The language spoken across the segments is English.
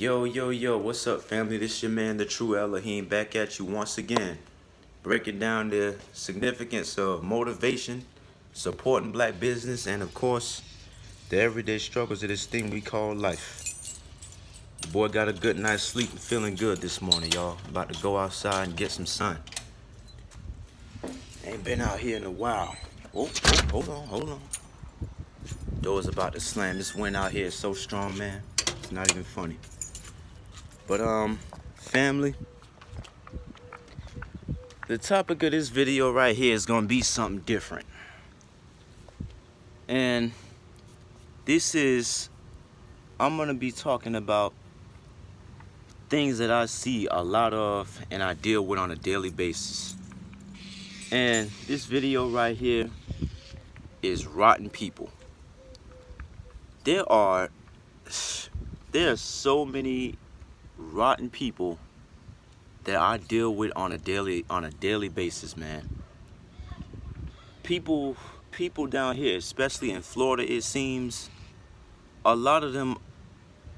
Yo, yo, yo, what's up, family? This your man, the True Elohim, back at you once again, breaking down the significance of motivation, supporting black business, and of course, the everyday struggles of this thing we call life. The boy got a good night's sleep and feeling good this morning, y'all. About to go outside and get some sun. Ain't been out here in a while. Oh, hold on. Door's about to slam. This wind out here is so strong, man. It's not even funny. But family, the topic of this video right here is gonna be something different. And I'm gonna be talking about things that I see a lot of and I deal with on a daily basis. And this video right here is rotten people. There are so many rotten people that I deal with on a daily basis, man. People down here, especially in Florida, it seems a lot of them,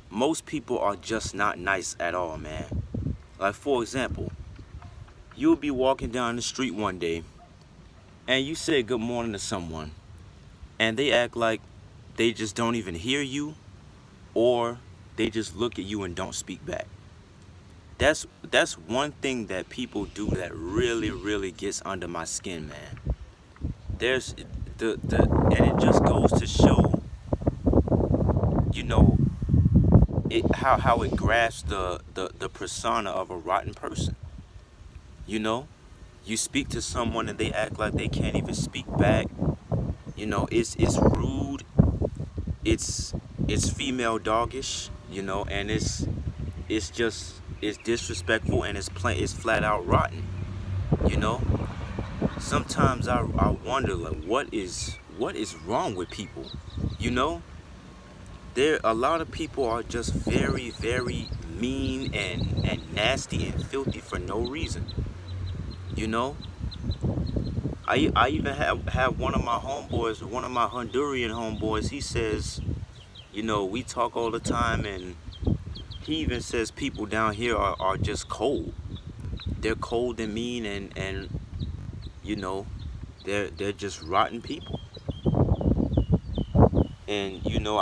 most people are just not nice at all, man. Like, for example, you'll be walking down the street one day and you say good morning to someone and they act like they just don't even hear you, or they just look at you and don't speak back. That's one thing that people do that really gets under my skin, man. There's and it just goes to show, you know, how it grasps the persona of a rotten person. You know, you speak to someone and they act like they can't even speak back. You know, it's rude. It's female doggish, you know, and it's disrespectful, and it's flat out rotten, you know. Sometimes I wonder, like, what is wrong with people, you know. A lot of people are just very mean and nasty and filthy for no reason, you know. I even have one of my homeboys, one of my Honduran homeboys, he says, you know, we talk all the time, and he even says people down here are just cold. They're cold and mean, and you know, they're just rotten people. And you know,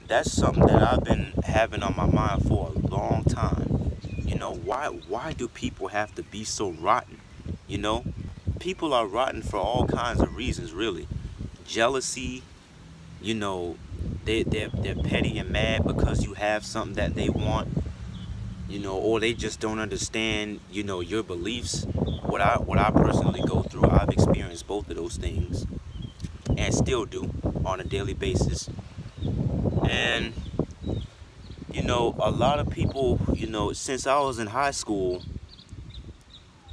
that's something that I've been having on my mind for a long time. You know, why do people have to be so rotten? You know, people are rotten for all kinds of reasons, really. Jealousy, you know, they're petty and mad because you have something that they want, you know, or they just don't understand, you know, your beliefs. What I personally go through, I've experienced both of those things and still do on a daily basis. And you know, a lot of people, you know, since I was in high school,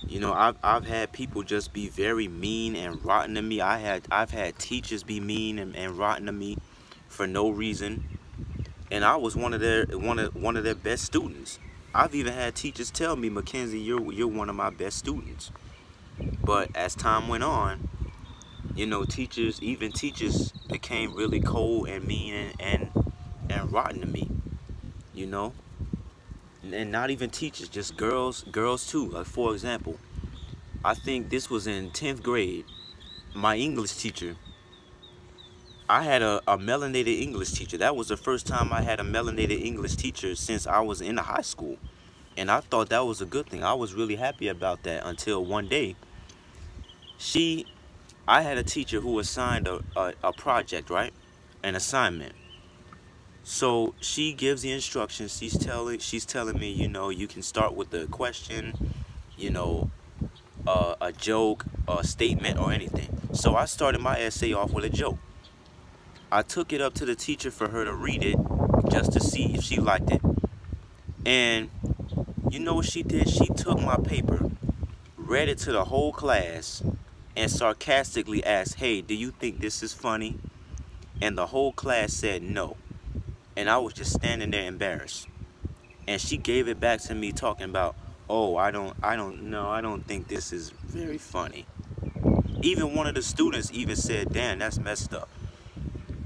you know, I've had people just be very mean and rotten to me. I've had teachers be mean and rotten to me for no reason, and I was one of their best students. I've even had teachers tell me, Mackenzie, you're one of my best students. But as time went on, you know, even teachers became really cold and mean and rotten to me, you know. And not even teachers, just girls too. Like, for example, I think this was in 10th grade. My English teacher, I had a melanated English teacher. That was the first time I had a melanated English teacher since I was in high school. And I thought that was a good thing. I was really happy about that until one day, I had a teacher who assigned a project, right? An assignment. So she gives the instructions. She's telling me, you know, you can start with the question, you know, a joke, a statement, or anything. So I started my essay off with a joke. I took it up to the teacher for her to read it, just to see if she liked it. And you know what she did? She took my paper, read it to the whole class, and sarcastically asked, "Hey, do you think this is funny?" And the whole class said no. And I was just standing there embarrassed. And she gave it back to me talking about, "Oh, I don't think this is very funny." Even one of the students even said, "Damn, that's messed up."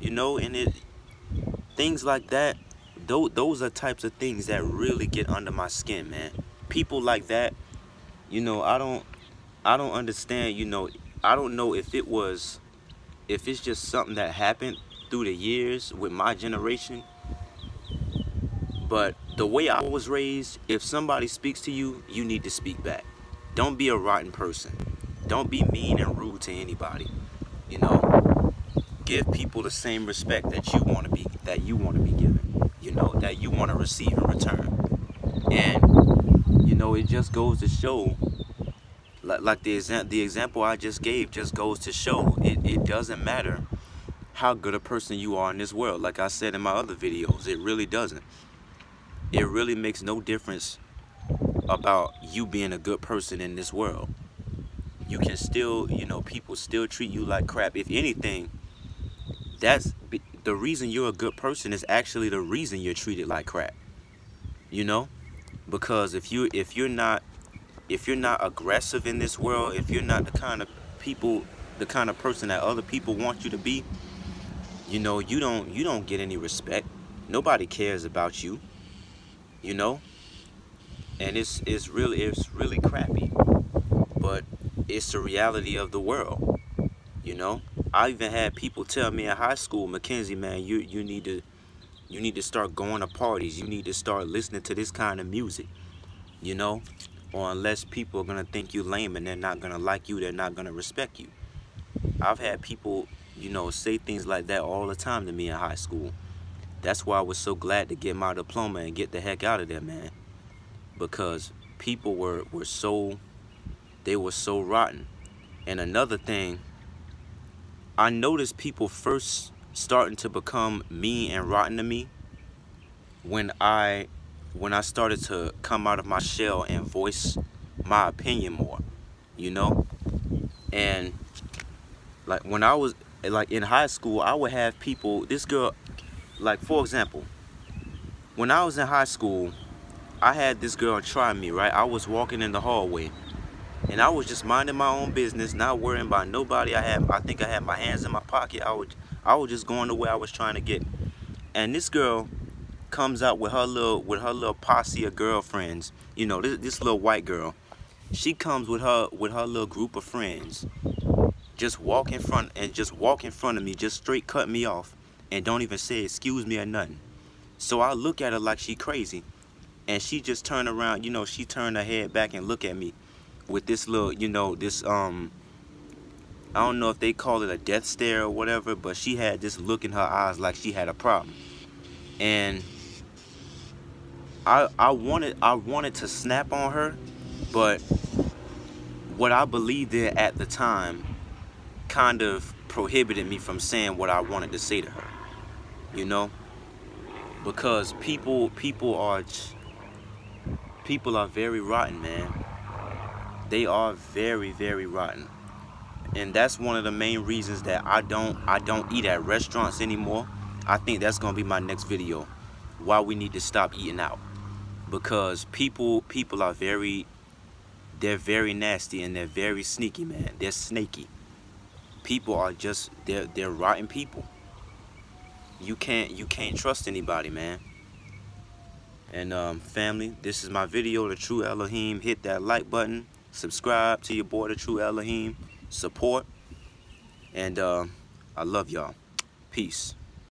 You know, and things like that, those are types of things that really get under my skin, man. People like that, you know, I don't understand, you know. I don't know if it's just something that happened through the years with my generation, but the way I was raised, if somebody speaks to you, you need to speak back. Don't be a rotten person. Don't be mean and rude to anybody. You know, give people the same respect that you want to be given. You know, that you want to receive in return. And you know, it just goes to show, like the example I just gave just goes to show it doesn't matter how good a person you are in this world. Like I said in my other videos, it really doesn't. It really makes no difference about you being a good person in this world. You can still, you know, people still treat you like crap. If anything, that's the reason you're a good person is actually the reason you're treated like crap. You know, because if you're not aggressive in this world, if you're not the kind of person that other people want you to be, you know, you don't get any respect. Nobody cares about you. You know, and it's really crappy, but it's the reality of the world. You know, I even had people tell me in high school, Mackenzie, man, you need to start going to parties. You need to start listening to this kind of music. You know, or unless people are gonna think you lame and they're not gonna like you, they're not gonna respect you. I've had people, you know, say things like that all the time to me in high school. That's why I was so glad to get my diploma and get the heck out of there, man. Because people were so rotten. And another thing, I noticed people first starting to become mean and rotten to me when I started to come out of my shell and voice my opinion more, you know? And like when I was like in high school, I would have people, this girl, like for example, when I was in high school, I had this girl try me, right? I was walking in the hallway and I was just minding my own business, not worrying about nobody. I think I had my hands in my pocket. I was just going the way I was trying to get. And this girl comes out with her little posse of girlfriends. You know, this little white girl. She comes with her little group of friends. Just walk in front of me, just straight cut me off, and don't even say excuse me or nothing. So I look at her like she crazy, and she just turned around, you know, she turned her head back and look at me with this little, you know, this I don't know if they call it a death stare or whatever, but she had this look in her eyes like she had a problem. And I wanted to snap on her, but what I believed in at the time kind of prohibited me from saying what I wanted to say to her, you know, because people are very rotten, man. They are very, very rotten. And that's one of the main reasons that I don't eat at restaurants anymore. I think that's gonna be my next video, why we need to stop eating out. Because people are they're very nasty and they're very sneaky, man. They're snaky. People are just they're rotten people. You can't trust anybody, man. And family, this is my video, The True Elohim. Hit that like button, subscribe to your boy The True Elohim, support, and I love y'all. Peace.